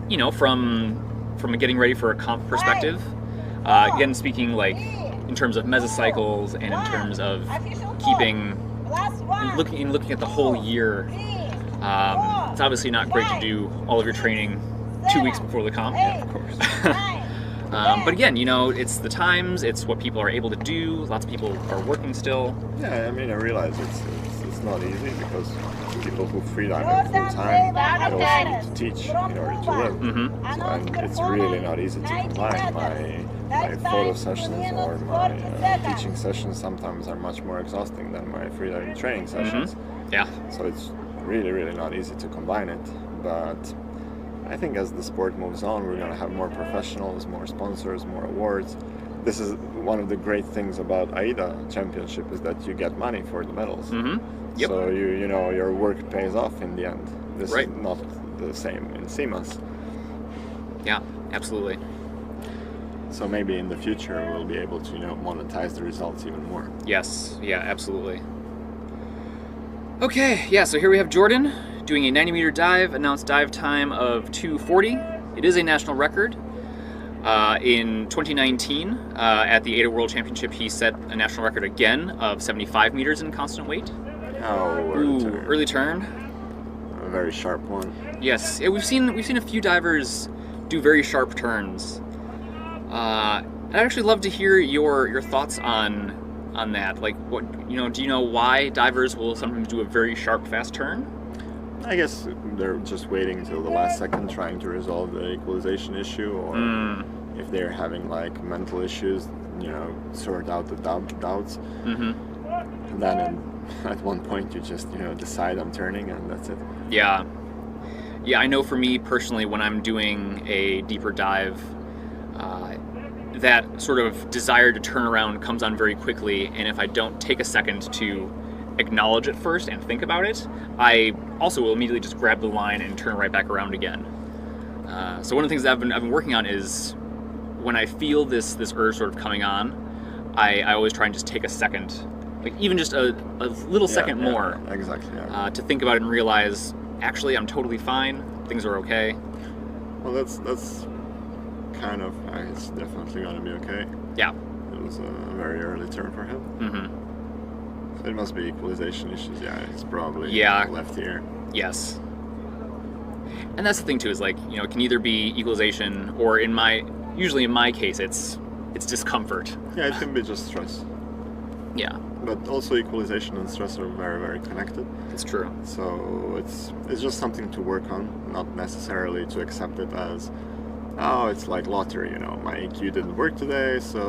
you know, from a getting ready for a comp perspective, again, speaking like in terms of mesocycles and in terms of keeping and looking at the whole year, it's obviously not great to do all of your training 2 weeks before the comp. Yeah, of course. But again, you know, it's the times, it's what people are able to do. Lots of people are working still. Yeah, I mean, I realize it's not easy because people who freedive full time also need to teach in order to live. Mm-hmm. So, and it's really not easy to combine. My photo sessions or my teaching sessions sometimes are much more exhausting than my freediving training sessions. Mm-hmm. Yeah. So it's really not easy to combine it, but I think as the sport moves on, we're going to have more professionals, more sponsors, more awards. This is one of the great things about AIDA championship is that you get money for the medals. Mm-hmm. Yep. So you know your work pays off in the end. This Right. is not the same in CMAS. Yeah, absolutely. So maybe in the future we'll be able to monetize the results even more. Yes, yeah, absolutely. Okay, yeah, so here we have Jordan doing a 90-meter dive, announced dive time of 2:40. It is a national record. In 2019, at the AIDA World Championship, he set a national record again of 75 meters in constant weight. Oh, Early turn. A very sharp one. Yes, yeah, we've seen a few divers do very sharp turns. I'd actually love to hear your thoughts on that. Like, what do you know why divers will sometimes do a very sharp, fast turn? I guess they're just waiting till the last second, trying to resolve the equalization issue, or if they're having like mental issues, sort out the doubts. Mm-hmm. And then at one point you just decide I'm turning, and that's it. Yeah. I know for me personally, when I'm doing a deeper dive, that sort of desire to turn around comes on very quickly, and if I don't take a second to acknowledge it first and think about it, I also will immediately just grab the line and turn right back around again. So one of the things that I've been working on is when I feel this urge sort of coming on, I always try and just take a second, like even just a little second more, exactly, to think about it and realize actually I'm totally fine, things are okay. Well, that's kind of it's definitely gonna be okay. Yeah. It was a very early turn for him. Mm-hmm. So it must be equalization issues. Yeah, it's probably left here. Yes. And that's the thing too, is like, it can either be equalization or usually in my case, it's discomfort. Yeah, it can be just stress. Yeah. But also equalization and stress are very, very connected. It's true. So it's just something to work on, not necessarily to accept it as, oh, it's like lottery, my EQ didn't work today, so